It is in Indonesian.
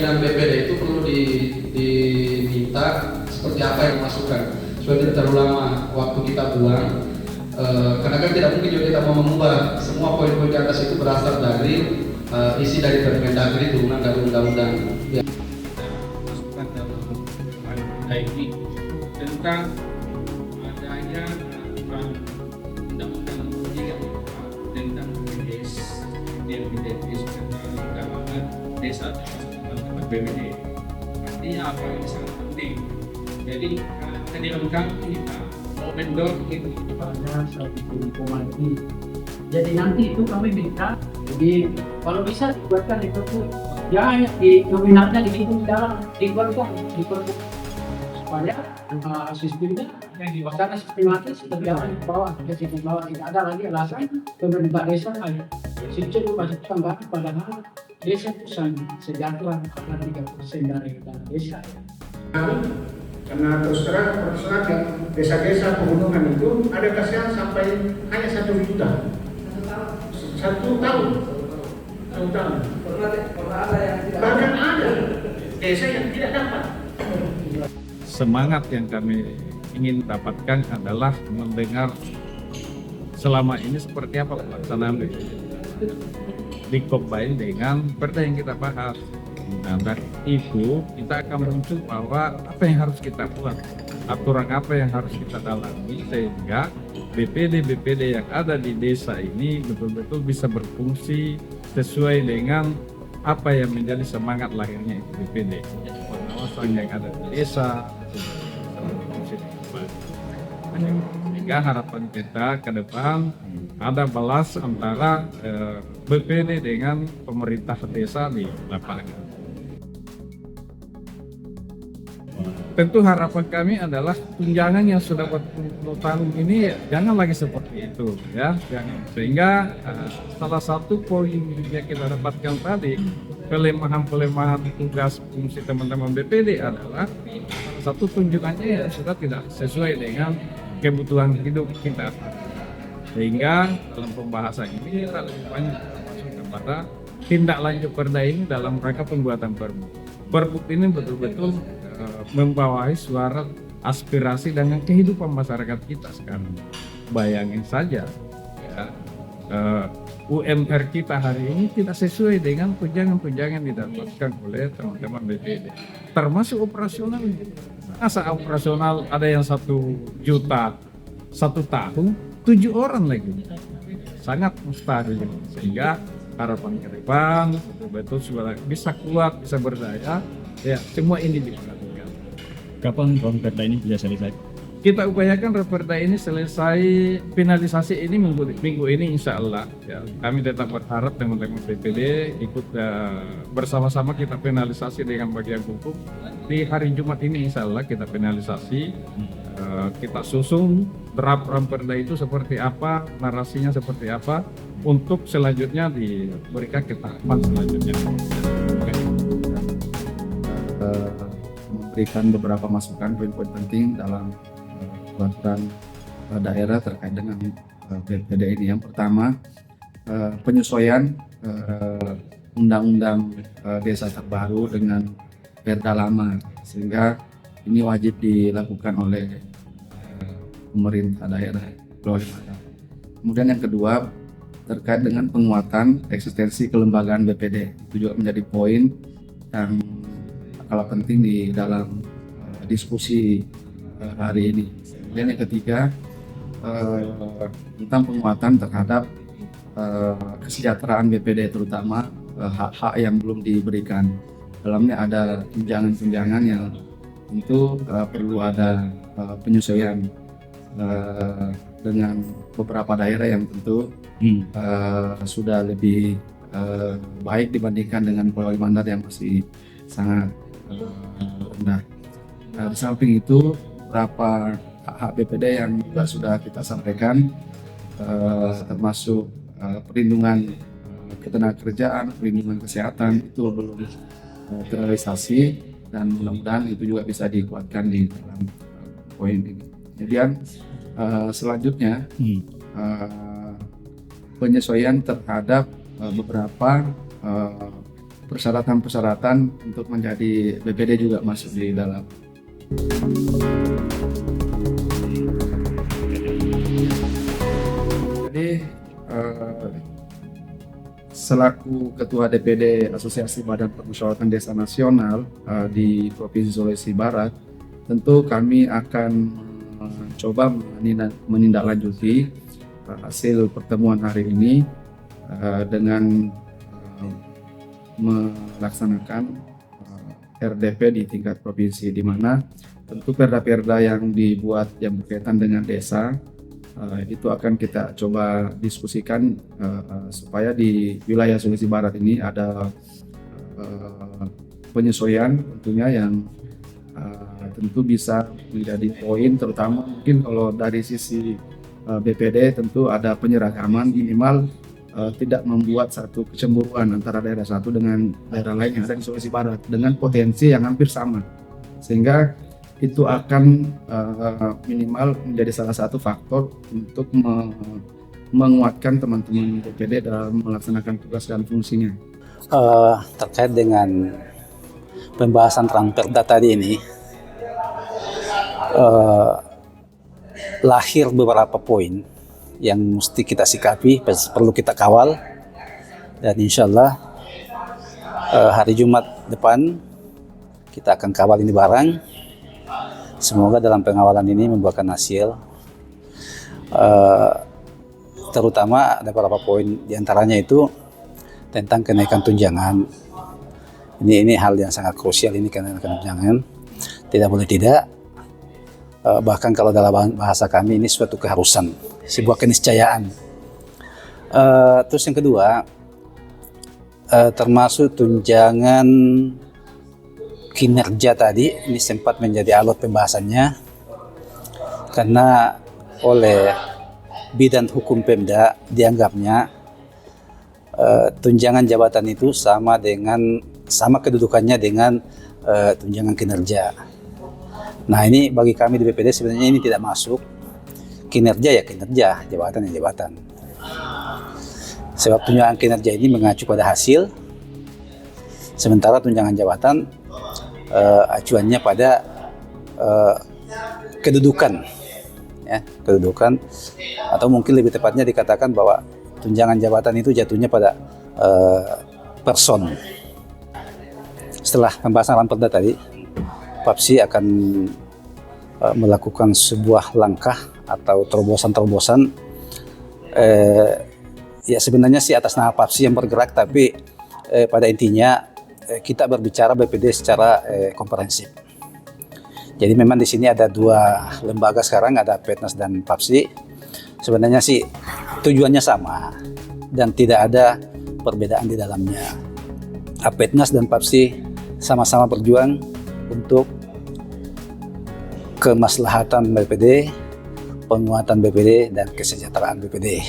pimpinan BPD itu perlu diminta seperti apa yang masukkan supaya tidak terlalu lama waktu kita buang. Karena kan tidak mungkin juga kita mau mengubah semua poin-poin di atas itu berasal dari isi dari Permendagri turunan dari undang-undang. Ya. Masukkan dalam ini tentang adanya undang-undang tentang BPDS kalangan desa dan BPD. Artinya apa yang sangat penting. Jadi karena dilengkapi kita mau mendorong ini pada satu lingkungan ini. Jadi nanti itu kami minta, jadi kalau bisa dibuatkan itu tuh jangan di nominalnya dihitung dalam dikeluarkan supaya sistemnya yang diwakilkan sistematis berjalan ke bawah, ke sistem bawah tidak ada lagi alasan pemerintah desa sistem masih tambah padahal desa itu sejahtera karena 3% dari dana desa. Karena terus terang yang desa-desa pegunungan itu ada kasihan sampai hanya 1 juta. 1 tahun. Pernah ada yang tidak. Bahkan ada desa yang tidak dapat. Semangat yang kami ingin dapatkan adalah mendengar selama ini seperti apa pelaksanaan dikombin dengan perda yang kita bahas. Nah, dari itu kita akan muncul bahwa apa yang harus kita buat, aturan apa yang harus kita dalami sehingga BPD yang ada di desa ini betul-betul bisa berfungsi sesuai dengan apa yang menjadi semangat lahirnya itu BPD. Pengawasan yang ada di desa, sehingga harapan kita ke depan ada balas antara BPD dengan pemerintah desa di lapangan. Tentu harapan kami adalah tunjangan yang sudah berpuluh tahun ini jangan lagi seperti itu, ya. Sehingga salah satu poin yang kita dapatkan tadi, pelemahan tugas fungsi teman-teman BPD adalah satu tunjangannya yang sudah tidak sesuai dengan kebutuhan hidup kita. Sehingga dalam pembahasan ini kita lebih banyak masuk kepada tindak lanjut perda ini dalam rangka pembuatan perbuk. Perbuk ini betul-betul membawahi suara aspirasi dengan kehidupan masyarakat kita sekarang. Bayangin saja, ya, UMR kita hari ini tidak sesuai dengan tunjangan-tunjangan yang didapatkan oleh teman-teman BPD, termasuk operasional. Masa operasional ada yang 1 juta 1 tahun, 7 orang lagi, sangat mustahil. Sehingga harapan ke depan betul-betul sudah bisa kuat, bisa berdaya, ya semua ini diperhatikan. Kapan perda ini bisa selesai? Kita upayakan perda ini selesai, finalisasi ini minggu ini insya Allah. Ya, kami tetap berharap teman-teman BPD ikut bersama-sama kita finalisasi dengan bagian hukum. Di hari Jumat ini insya Allah kita finalisasi, kita susun draft perda itu seperti apa, narasinya seperti apa, untuk selanjutnya diberikan ke tahapan selanjutnya. Memberikan beberapa masukan poin-poin penting dalam peraturan daerah terkait dengan BPD ini. Yang pertama, penyesuaian undang-undang desa terbaru dengan perda lama, sehingga ini wajib dilakukan oleh pemerintah daerah. Kemudian yang kedua, terkait dengan penguatan eksistensi kelembagaan BPD, itu juga menjadi poin yang kalah penting di dalam diskusi hari ini. Kemudian yang ketiga, tentang penguatan terhadap kesejahteraan BPD, terutama hak-hak yang belum diberikan. Dalamnya ada tunjangan-tunjangan yang tentu perlu ada penyesuaian dengan beberapa daerah yang tentu sudah lebih baik dibandingkan dengan Pulau Mandar yang masih sangat rendah. Di samping itu, beberapa hak BPD yang juga sudah kita sampaikan, termasuk perlindungan ketenagakerjaan, perlindungan kesehatan, itu belum terrealisasi, dan mudah-mudahan itu juga bisa dikuatkan di dalam poin ini. Kemudian selanjutnya penyesuaian terhadap beberapa persyaratan-persyaratan untuk menjadi BPD juga masuk di dalam. Jadi selaku Ketua DPD Asosiasi Badan Permusyawaratan Desa Nasional di Provinsi Sulawesi Barat, tentu kami akan coba menindaklanjuti hasil pertemuan hari ini dengan melaksanakan RDP di tingkat provinsi, di mana tentu perda-perda yang dibuat yang berkaitan dengan desa itu akan kita coba diskusikan supaya di wilayah Sulawesi Barat ini ada penyesuaian tentunya yang tentu bisa menjadi poin, terutama mungkin kalau dari sisi BPD tentu ada penyeragaman, minimal tidak membuat satu kecemburuan antara daerah satu dengan daerah lain yang ada di Sulawesi Barat dengan potensi yang hampir sama, sehingga itu akan minimal menjadi salah satu faktor untuk menguatkan teman-teman DPD dalam melaksanakan tugas dan fungsinya. Terkait dengan pembahasan Ranperda tadi ini, lahir beberapa poin yang mesti kita sikapi, perlu kita kawal, dan insya Allah hari Jumat depan kita akan kawal ini bareng. Semoga dalam pengawalan ini membuahkan hasil. Terutama ada beberapa poin, diantaranya itu tentang kenaikan tunjangan. Ini hal yang sangat krusial, ini kenaikan tunjangan. Tidak boleh tidak. Bahkan kalau dalam bahasa kami ini suatu keharusan, sebuah keniscayaan. Terus yang kedua, termasuk tunjangan kinerja tadi, ini sempat menjadi alot pembahasannya karena oleh Bidan Hukum Pemda dianggapnya tunjangan jabatan itu sama kedudukannya dengan tunjangan kinerja. Nah, ini bagi kami di BPD sebenarnya ini tidak masuk. Kinerja ya kinerja, jabatan ya jabatan. Sebab tunjangan kinerja ini mengacu pada hasil, sementara tunjangan jabatan acuannya pada kedudukan, ya, kedudukan, atau mungkin lebih tepatnya dikatakan bahwa tunjangan jabatan itu jatuhnya pada person. Setelah pembahasan Ranperda tadi, PAPSI akan melakukan sebuah langkah atau terobosan-terobosan. Ya sebenarnya sih atas nama PAPSI yang bergerak, tapi pada intinya kita berbicara BPD secara komprehensif. Jadi memang di sini ada dua lembaga sekarang, ada Apetnas dan PAPSI. Sebenarnya sih tujuannya sama dan tidak ada perbedaan di dalamnya. Apetnas dan PAPSI sama-sama berjuang untuk kemaslahatan BPD, penguatan BPD, dan kesejahteraan BPD.